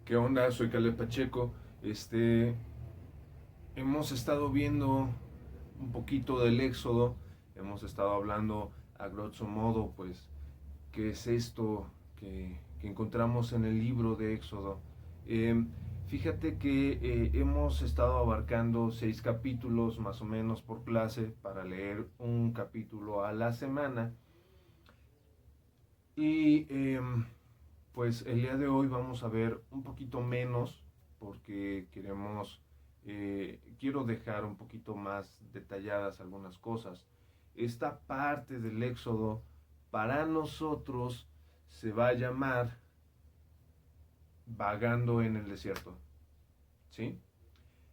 ¿Qué onda? Soy Caleb Pacheco. Hemos estado viendo un poquito del Éxodo, hemos estado hablando a grosso modo, pues, qué es esto que encontramos en el libro de Éxodo. Eh, Fíjate que hemos estado abarcando 6 capítulos más o menos por clase para leer un capítulo a la semana. Y pues el día de hoy vamos a ver un poquito menos porque quiero dejar un poquito más detalladas algunas cosas. Esta parte del Éxodo para nosotros se va a llamar vagando en el desierto, ¿sí?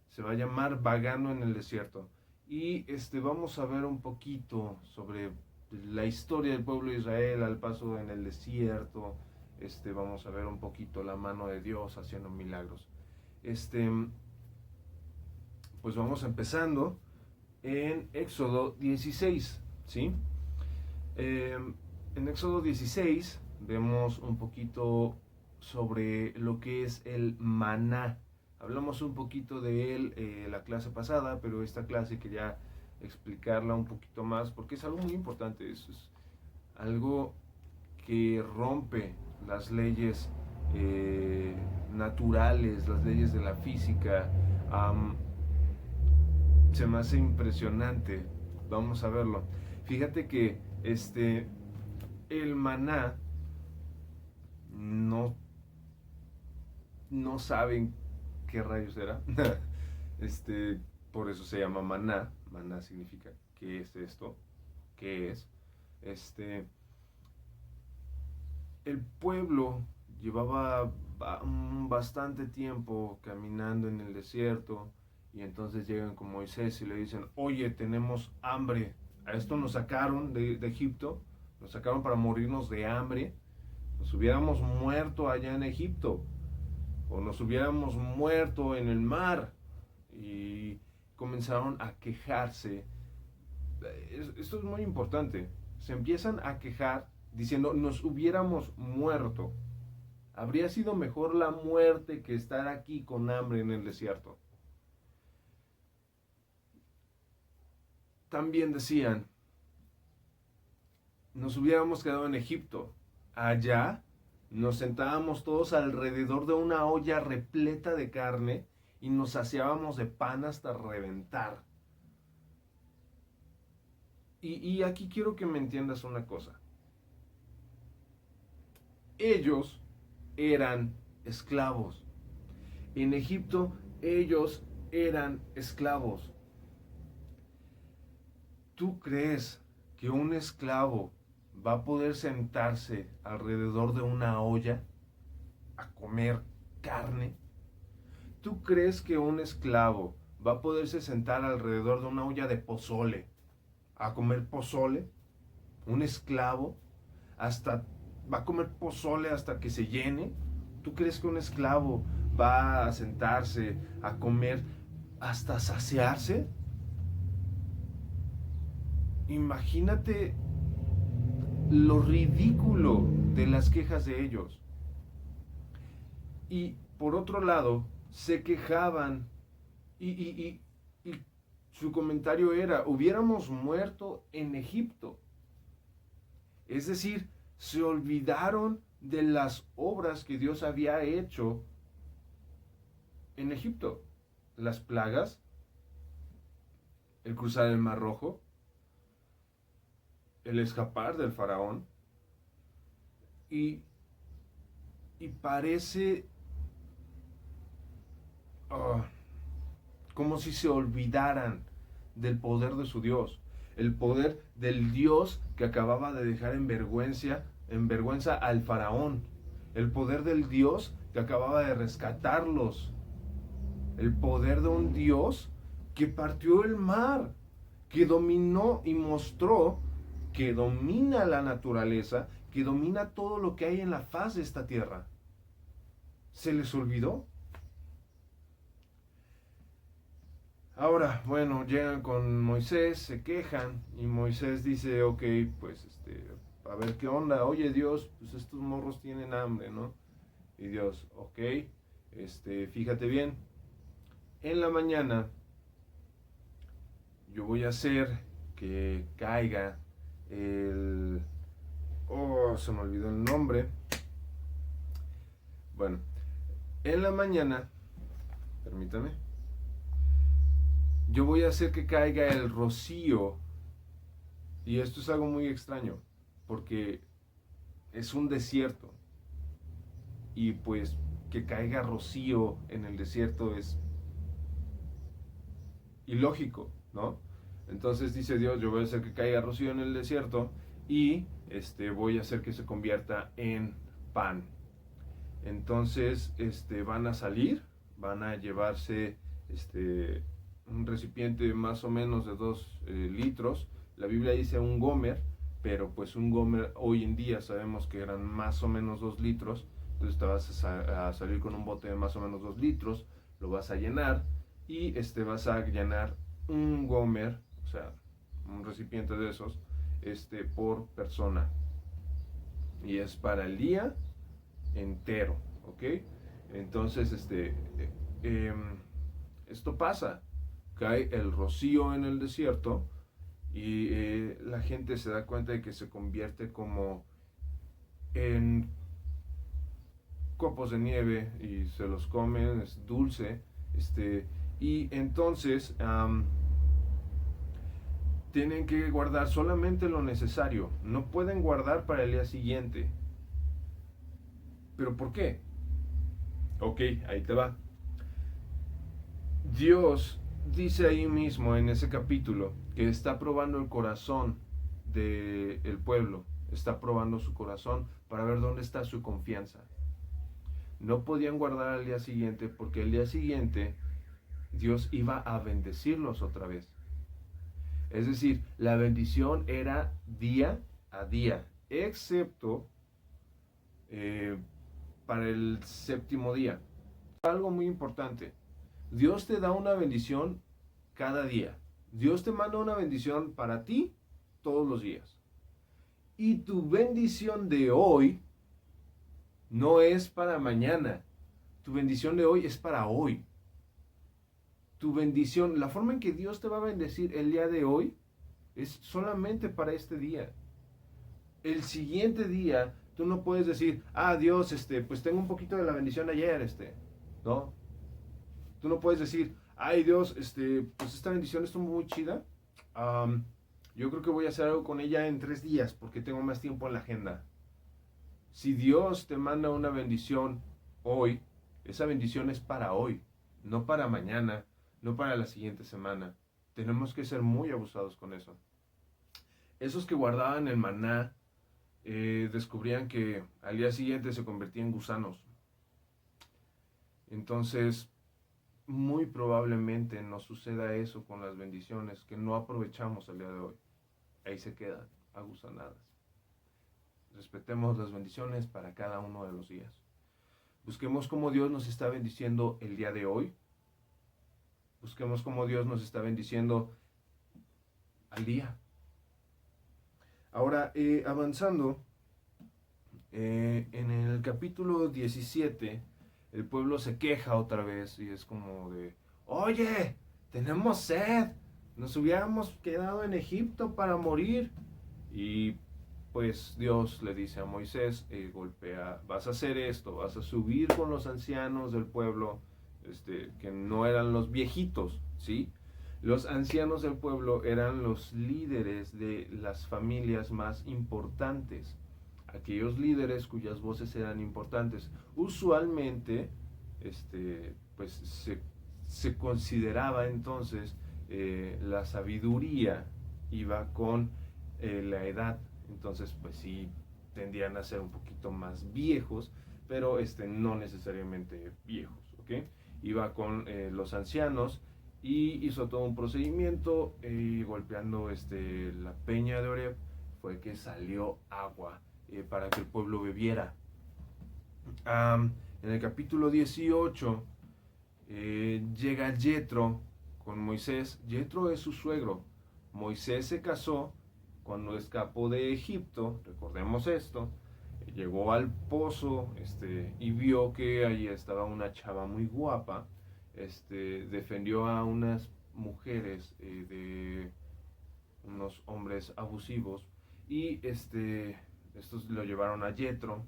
Se va a llamar vagando en el desierto. Y vamos a ver un poquito sobre la historia del pueblo de Israel al paso en el desierto. Vamos a ver un poquito la mano de Dios haciendo milagros. Pues vamos empezando en Éxodo 16, ¿sí? En Éxodo 16 vemos un poquito sobre lo que es el maná. Hablamos un poquito de él la clase pasada, pero esta clase quería explicarla un poquito más porque es algo muy importante. Es algo que rompe las leyes naturales, las leyes de la física. Se me hace impresionante. Vamos a verlo. Fíjate que el maná no, no saben qué rayos era. Por eso se llama maná. Maná significa ¿qué es esto? ¿Qué es? El pueblo llevaba bastante tiempo caminando en el desierto y entonces llegan con Moisés y le dicen, oye, tenemos hambre. A esto nos sacaron de Egipto, nos sacaron para morirnos de hambre. Nos hubiéramos muerto allá en Egipto o nos hubiéramos muerto en el mar. Y comenzaron a quejarse. Esto es muy importante. Se empiezan a quejar diciendo, nos hubiéramos muerto. Habría sido mejor la muerte que estar aquí con hambre en el desierto. También decían, nos hubiéramos quedado en Egipto. Allá nos sentábamos todos alrededor de una olla repleta de carne y nos saciábamos de pan hasta reventar. Y aquí quiero que me entiendas una cosa. Ellos eran esclavos. En Egipto ellos eran esclavos. ¿Tú crees que un esclavo va a poder sentarse alrededor de una olla a comer carne? ¿Tú crees que un esclavo va a poderse sentar alrededor de una olla de pozole a comer pozole? Un esclavo hasta va a comer pozole hasta que se llene. ¿Tú crees que un esclavo va a sentarse a comer hasta saciarse? Imagínate lo ridículo de las quejas de ellos. Y por otro lado, se quejaban y su comentario era, hubiéramos muerto en Egipto. Es decir, se olvidaron de las obras que Dios había hecho en Egipto. Las plagas, el cruzar el Mar Rojo, el escapar del faraón. Y parece como si se olvidaran del poder de su Dios, el poder del Dios que acababa de dejar en vergüenza al faraón, el poder del Dios que acababa de rescatarlos, el poder de un Dios que partió el mar, que dominó y mostró que domina la naturaleza, que domina todo lo que hay en la faz de esta tierra. ¿Se les olvidó? Ahora, bueno, llegan con Moisés, se quejan y Moisés dice, ok, pues a ver qué onda, oye Dios, pues estos morros tienen hambre, ¿no? Y Dios, ok, Fíjate bien, en la mañana yo voy a hacer que caiga el... Oh, se me olvidó el nombre. Bueno, en la mañana, permítame, yo voy a hacer que caiga el rocío. Y esto es algo muy extraño, porque es un desierto. Y pues que caiga rocío en el desierto es ilógico, ¿no? Entonces dice Dios, yo voy a hacer que caiga rocío en el desierto y voy a hacer que se convierta en pan. Entonces van a salir, van a llevarse un recipiente más o menos de 2 litros. La Biblia dice un gomer, pero pues un gomer hoy en día sabemos que eran más o menos 2 litros. Entonces te vas a salir con un bote de más o menos 2 litros, lo vas a llenar y vas a llenar un gomer, o sea, un recipiente de esos, por persona. Y es para el día entero, ¿ok? Entonces, esto pasa, cae el rocío en el desierto y la gente se da cuenta de que se convierte como en copos de nieve y se los comen, es dulce, y entonces tienen que guardar solamente lo necesario, no pueden guardar para el día siguiente. ¿Pero por qué? Ok, ahí te va. Dios dice ahí mismo en ese capítulo que está probando el corazón del pueblo, está probando su corazón para ver dónde está su confianza. No podían guardar al día siguiente porque el día siguiente Dios iba a bendecirlos otra vez. Es decir, la bendición era día a día, excepto para el séptimo día. Algo muy importante, Dios te da una bendición cada día. Dios te manda una bendición para ti todos los días. Y tu bendición de hoy no es para mañana. Tu bendición de hoy es para hoy. Tu bendición, la forma en que Dios te va a bendecir el día de hoy es solamente para este día. El siguiente día tú no puedes decir, Dios, pues tengo un poquito de la bendición de ayer, ¿no? Tú no puedes decir, ay Dios, pues esta bendición está muy chida. Yo creo que voy a hacer algo con ella en 3 días porque tengo más tiempo en la agenda. Si Dios te manda una bendición hoy, esa bendición es para hoy, no para mañana, no para la siguiente semana. Tenemos que ser muy abusados con eso. Esos que guardaban el maná descubrían que al día siguiente se convertían en gusanos. Entonces, muy probablemente nos suceda eso con las bendiciones que no aprovechamos el día de hoy. Ahí se quedan, agusanadas. Respetemos las bendiciones para cada uno de los días. Busquemos cómo Dios nos está bendiciendo el día de hoy. Busquemos cómo Dios nos está bendiciendo al día. Ahora, avanzando, en el capítulo 17, el pueblo se queja otra vez y es como de, oye, tenemos sed, nos hubiéramos quedado en Egipto para morir. Y pues Dios le dice a Moisés, vas a hacer esto, vas a subir con los ancianos del pueblo, que no eran los viejitos, ¿sí? Los ancianos del pueblo eran los líderes de las familias más importantes, aquellos líderes cuyas voces eran importantes. Usualmente, pues se consideraba entonces la sabiduría iba con la edad. Entonces, pues sí, tendían a ser un poquito más viejos, pero no necesariamente viejos, ¿ok? Iba con los ancianos y hizo todo un procedimiento golpeando la peña de Oreb, fue que salió agua para que el pueblo bebiera. En el capítulo 18 llega Yetro con Moisés. Yetro es su suegro. Moisés se casó cuando escapó de Egipto, recordemos esto. llegó al pozo, y vio que allí estaba una chava muy guapa, defendió a unas mujeres de unos hombres abusivos y estos lo llevaron a Yetro.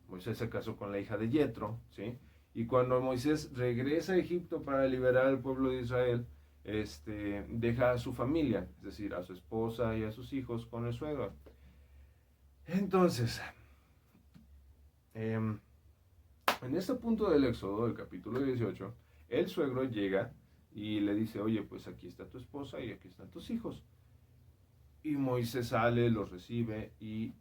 Moisés se casó con la hija de Yetro, ¿sí? Y cuando Moisés regresa a Egipto para liberar al pueblo de Israel, deja a su familia, es decir, a su esposa y a sus hijos con el suegro. Entonces, en este punto del Éxodo, del capítulo 18, el suegro llega y le dice, oye, pues aquí está tu esposa y aquí están tus hijos. Y Moisés sale, los recibe y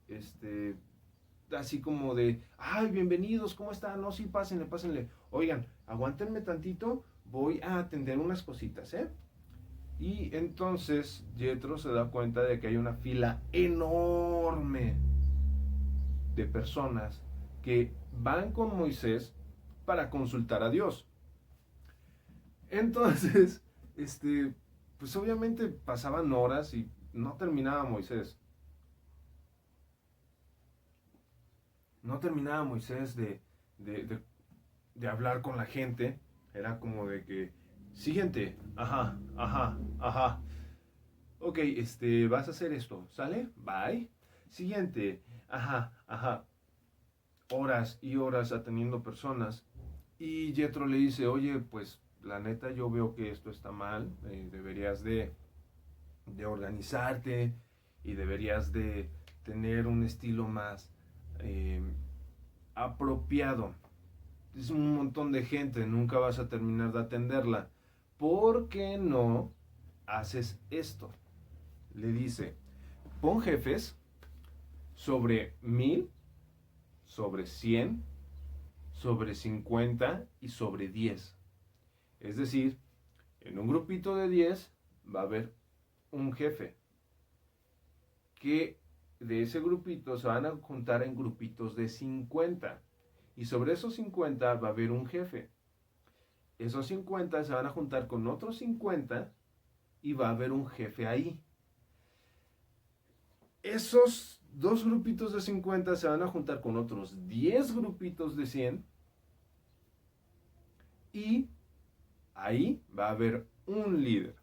así como de, ay, bienvenidos, ¿cómo están? No, sí, pásenle, pásenle. Oigan, aguántenme tantito, voy a atender unas cositas, ¿eh? Y entonces Yetro se da cuenta de que hay una fila enorme de personas que van con Moisés para consultar a Dios. Entonces, pues obviamente pasaban horas y no terminaba Moisés. No terminaba Moisés de, de, de hablar con la gente. Era como de que, siguiente, ajá, ajá, ajá. Ok, vas a hacer esto, ¿sale? Bye. Siguiente, ajá, ajá. Horas y horas atendiendo personas. Y Yetro le dice, oye, pues la neta yo veo que esto está mal, deberías de organizarte y deberías de tener un estilo más eh, apropiado. Es un montón de gente, nunca vas a terminar de atenderla. ¿Por qué no haces esto? Le dice, pon jefes sobre 1000, sobre 100, sobre 50 y sobre 10. Es decir, en un grupito de 10 va a haber un jefe, que de ese grupito se van a juntar en grupitos de 50. Y sobre esos 50 va a haber un jefe. Esos 50 se van a juntar con otros 50 y va a haber un jefe ahí. Esos dos grupitos de 50 se van a juntar con otros 10 grupitos de 100 y ahí va a haber un líder.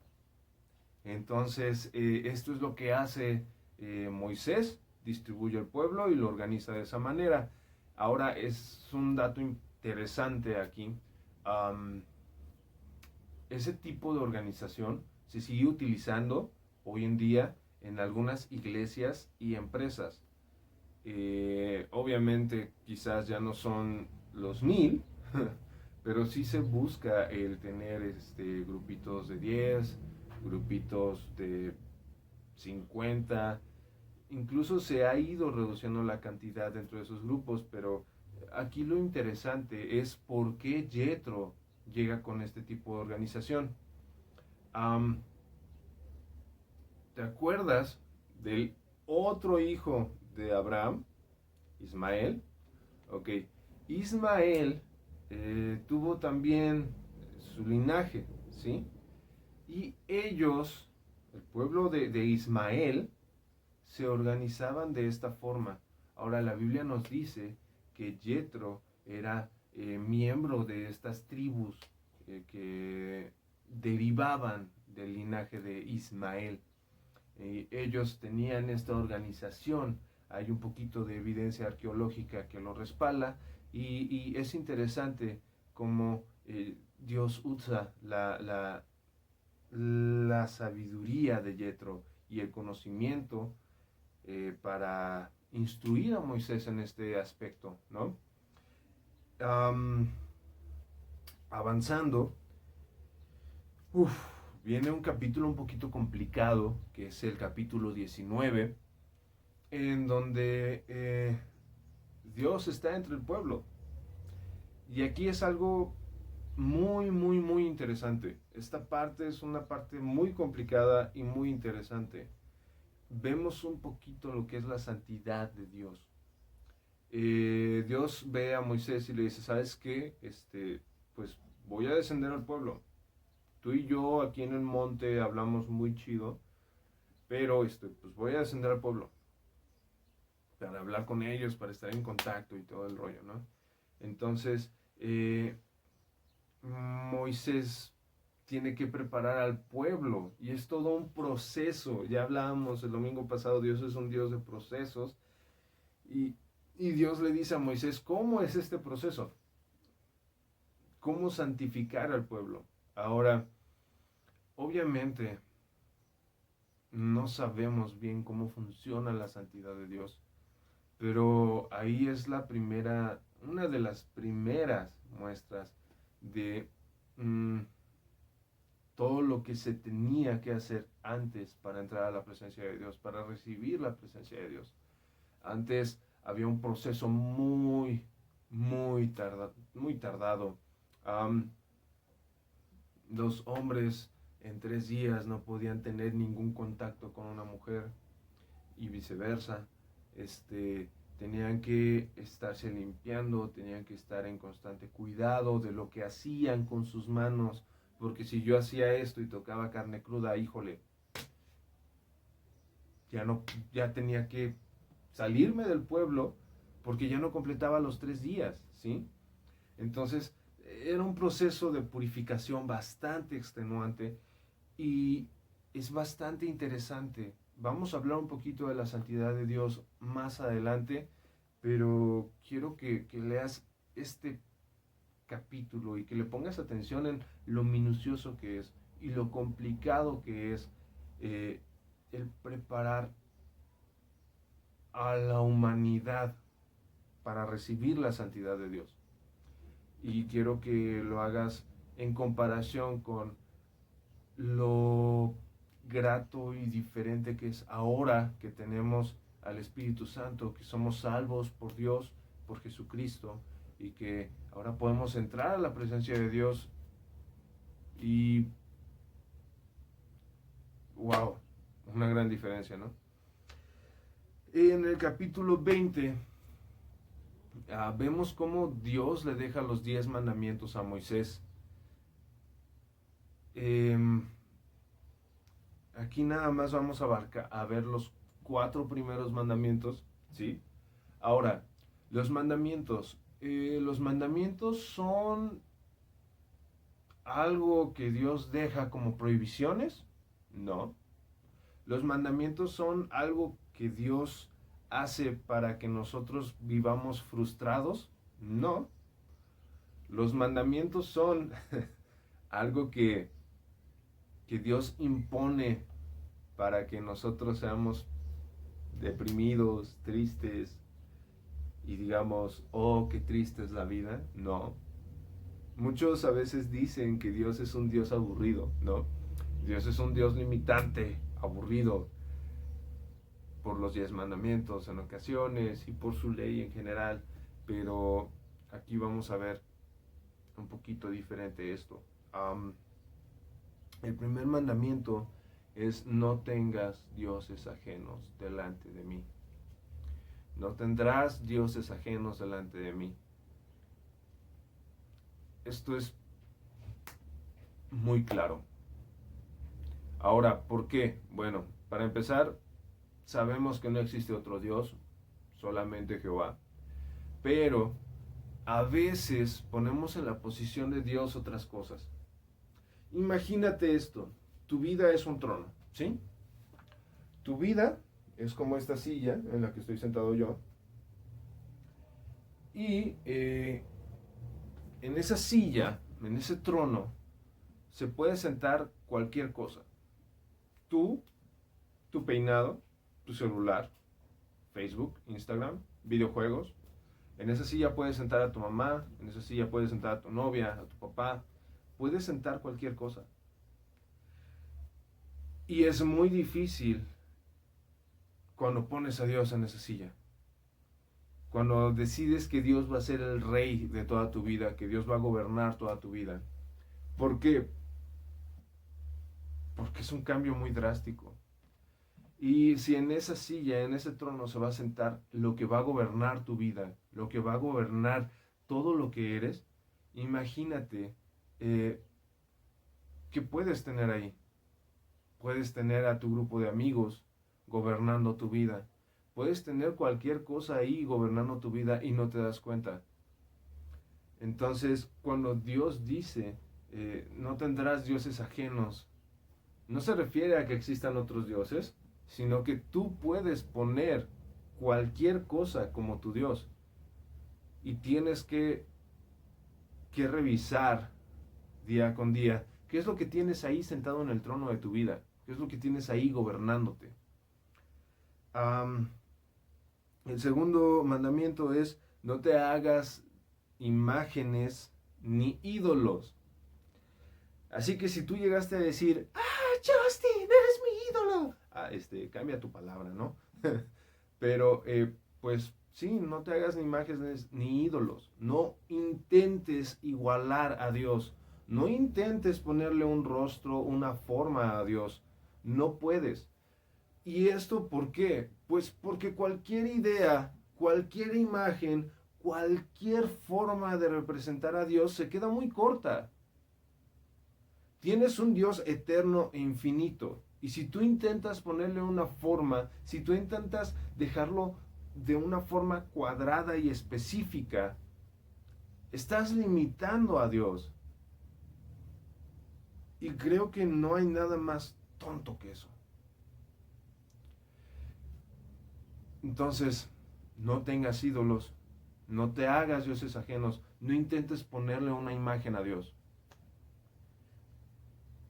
Entonces, esto es lo que hace Moisés, distribuye el pueblo y lo organiza de esa manera. Ahora es un dato interesante aquí. Um, Ese tipo de organización se sigue utilizando hoy en día en algunas iglesias y empresas. Obviamente quizás ya no son los 1000, pero sí se busca el tener grupitos de 10, grupitos de 50. Incluso se ha ido reduciendo la cantidad dentro de esos grupos, pero aquí lo interesante es por qué Yetro llega con este tipo de organización. Um, ¿Te acuerdas del otro hijo de Abraham, Ismael? Ok, Ismael tuvo también su linaje, ¿sí? Y ellos, el pueblo de Ismael, se organizaban de esta forma. Ahora la Biblia nos dice que Yetro era miembro de estas tribus que derivaban del linaje de Ismael. Ellos tenían esta organización, hay un poquito de evidencia arqueológica que lo respalda y es interesante cómo Dios usa la sabiduría de Yetro y el conocimiento para instruir a Moisés en este aspecto, ¿no? Um, Avanzando, viene un capítulo un poquito complicado, que es el capítulo 19, en donde Dios está entre el pueblo. Y aquí es algo muy, muy, muy interesante. Esta parte es una parte muy complicada y muy interesante. Vemos un poquito lo que es la santidad de Dios. Dios ve a Moisés y le dice, ¿sabes qué? Pues voy a descender al pueblo. Tú y yo aquí en el monte hablamos muy chido, pero pues voy a descender al pueblo. para hablar con ellos, para estar en contacto y todo el rollo, ¿no? Entonces, Moisés tiene que preparar al pueblo y es todo un proceso. Ya hablábamos el domingo pasado, Dios es un Dios de procesos y, y Dios le dice a Moisés, ¿cómo es este proceso? ¿Cómo santificar al pueblo? Ahora, obviamente, no sabemos bien cómo funciona la santidad de Dios, pero ahí es la primera, una de las primeras muestras de todo lo que se tenía que hacer antes para entrar a la presencia de Dios, para recibir la presencia de Dios. Antes había un proceso muy tardado. Los hombres en 3 días no podían tener ningún contacto con una mujer y viceversa. Tenían que estarse limpiando, tenían que estar en constante cuidado de lo que hacían con sus manos, porque si yo hacía esto y tocaba carne cruda, híjole, ya tenía que salirme del pueblo porque ya no completaba los 3 días, ¿sí? Entonces, era un proceso de purificación bastante extenuante y es bastante interesante. Vamos a hablar un poquito de la santidad de Dios más adelante, pero quiero que leas este capítulo y que le pongas atención en lo minucioso que es y lo complicado que es eh, el preparar a la humanidad para recibir la santidad de Dios. Y quiero que lo hagas en comparación con lo grato y diferente que es ahora que tenemos al Espíritu Santo, que somos salvos por Dios, por Jesucristo, y que ahora podemos entrar a la presencia de Dios y wow, una gran diferencia, ¿no? En el capítulo 20 vemos cómo Dios le deja los 10 mandamientos a Moisés. Aquí nada más vamos a ver los 4 primeros mandamientos, ¿sí? Ahora, los mandamientos son algo que Dios deja como prohibiciones, no. Los mandamientos son algo que Dios hace para que nosotros vivamos frustrados, no. Los mandamientos son algo que Dios impone para que nosotros seamos deprimidos, tristes y digamos, oh, qué triste es la vida. No. Muchos a veces dicen que Dios es un Dios aburrido, ¿no? Dios es un Dios limitante, aburrido por los 10 mandamientos en ocasiones y por su ley en general, pero aquí vamos a ver un poquito diferente esto. El primer mandamiento es no tengas dioses ajenos delante de mí. No tendrás dioses ajenos delante de mí. Esto es muy claro. Ahora, ¿por qué? Bueno, para empezar, sabemos que no existe otro Dios, solamente Jehová. Pero a veces ponemos en la posición de Dios otras cosas. Imagínate esto, tu vida es un trono, ¿sí? Tu vida es como esta silla en la que estoy sentado yo. Y en esa silla, en ese trono, se puede sentar cualquier cosa. Tú, tu peinado, tu celular, Facebook, Instagram, videojuegos. En esa silla puedes sentar a tu mamá, en esa silla puedes sentar a tu novia, a tu papá. Puedes sentar cualquier cosa. Y es muy difícil cuando pones a Dios en esa silla. Cuando decides que Dios va a ser el rey de toda tu vida, que Dios va a gobernar toda tu vida. ¿Por qué? Porque es un cambio muy drástico. Y si en esa silla, en ese trono se va a sentar lo que va a gobernar tu vida, lo que va a gobernar todo lo que eres, imagínate ¿qué puedes tener ahí? Puedes tener a tu grupo de amigos gobernando tu vida. Puedes tener cualquier cosa ahí gobernando tu vida y no te das cuenta. Entonces, cuando Dios dice, no tendrás dioses ajenos, no se refiere a que existan otros dioses, sino que tú puedes poner cualquier cosa como tu Dios. Y tienes que revisar día con día qué es lo que tienes ahí sentado en el trono de tu vida, qué es lo que tienes ahí gobernándote. El segundo mandamiento es: no te hagas imágenes ni ídolos. Así que si tú llegaste a decir, Justin, eres mi ídolo, cambia tu palabra, ¿no? Pero, pues sí, no te hagas ni imágenes ni ídolos. No intentes igualar a Dios. No intentes ponerle un rostro, una forma a Dios. No puedes. ¿Y esto por qué? Pues porque cualquier idea, cualquier imagen, cualquier forma de representar a Dios se queda muy corta. Tienes un Dios eterno e infinito. Y si tú intentas ponerle una forma, si tú intentas dejarlo de una forma cuadrada y específica, estás limitando a Dios. Y creo que no hay nada más tonto que eso. Entonces, no tengas ídolos, no te hagas dioses ajenos, no intentes ponerle una imagen a Dios.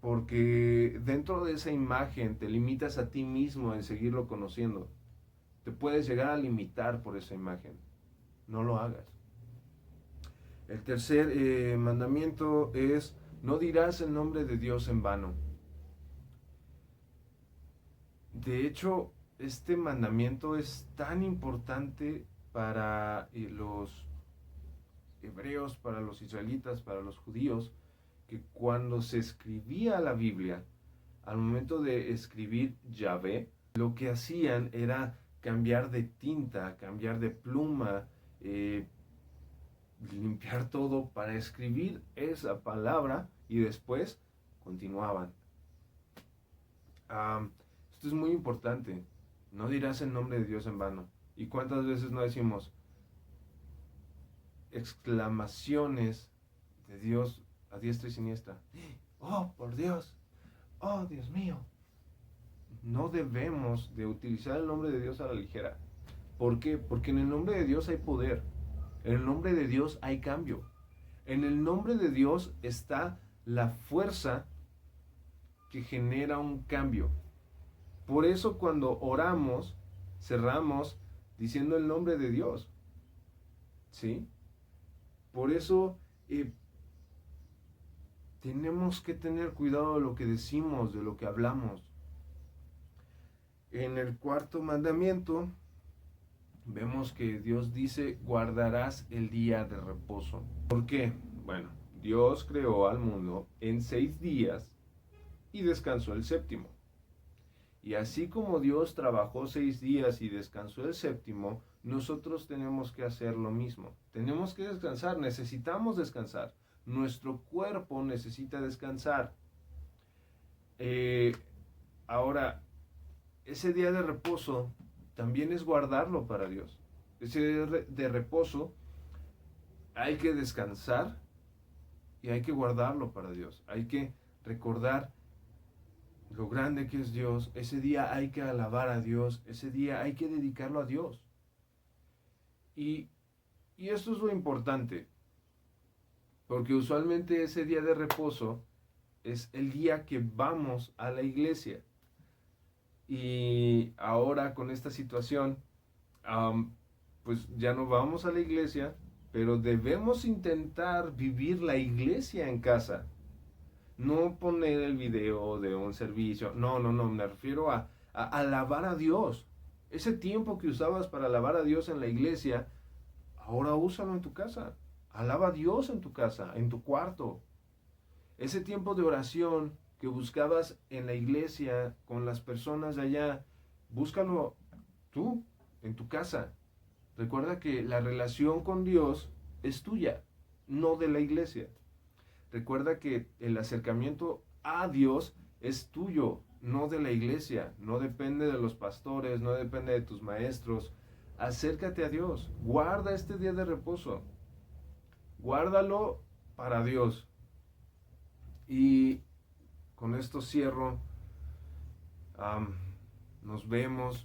Porque dentro de esa imagen te limitas a ti mismo en seguirlo conociendo. Te puedes llegar a limitar por esa imagen. No lo hagas. El tercer mandamiento es: no dirás el nombre de Dios en vano. De hecho, este mandamiento es tan importante para los hebreos, para los israelitas, para los judíos, que cuando se escribía la Biblia, al momento de escribir Yahvé, lo que hacían era cambiar de tinta, cambiar de pluma, limpiar todo para escribir esa palabra y después continuaban. Esto es muy importante. No dirás el nombre de Dios en vano. ¿Y cuántas veces no decimos exclamaciones de Dios a diestra y siniestra? ¡Oh, por Dios! ¡Oh, Dios mío! No debemos de utilizar el nombre de Dios a la ligera. ¿Por qué? Porque en el nombre de Dios hay poder. En el nombre de Dios hay cambio. En el nombre de Dios está la fuerza que genera un cambio. Por eso cuando oramos, cerramos diciendo el nombre de Dios. ¿Sí? Por eso tenemos que tener cuidado de lo que decimos, de lo que hablamos. En el cuarto mandamiento vemos que Dios dice: guardarás el día de reposo. ¿Por qué? Bueno, Dios creó al mundo en 6 días y descansó el séptimo. Y así como Dios trabajó 6 días y descansó el séptimo, nosotros tenemos que hacer lo mismo. Tenemos que descansar, necesitamos descansar. Nuestro cuerpo necesita descansar. Ahora, ese día de reposo también es guardarlo para Dios. Ese día de reposo hay que descansar y hay que guardarlo para Dios. Hay que recordar lo grande que es Dios. Ese día hay que alabar a Dios. Ese día hay que dedicarlo a Dios. Y esto es lo importante, porque usualmente ese día de reposo es el día que vamos a la iglesia. Y ahora con esta situación, pues ya no vamos a la iglesia, pero debemos intentar vivir la iglesia en casa. No poner el video de un servicio. No, me refiero a alabar a Dios. Ese tiempo que usabas para alabar a Dios en la iglesia, ahora úsalo en tu casa. Alaba a Dios en tu casa, en tu cuarto. Ese tiempo de oración que buscabas en la iglesia con las personas de allá, búscalo tú, en tu casa. Recuerda que la relación con Dios es tuya, no de la iglesia. Recuerda que el acercamiento a Dios es tuyo, no de la iglesia, no depende de los pastores, no depende de tus maestros. Acércate a Dios, guarda este día de reposo, guárdalo para Dios. Y con esto cierro. Nos vemos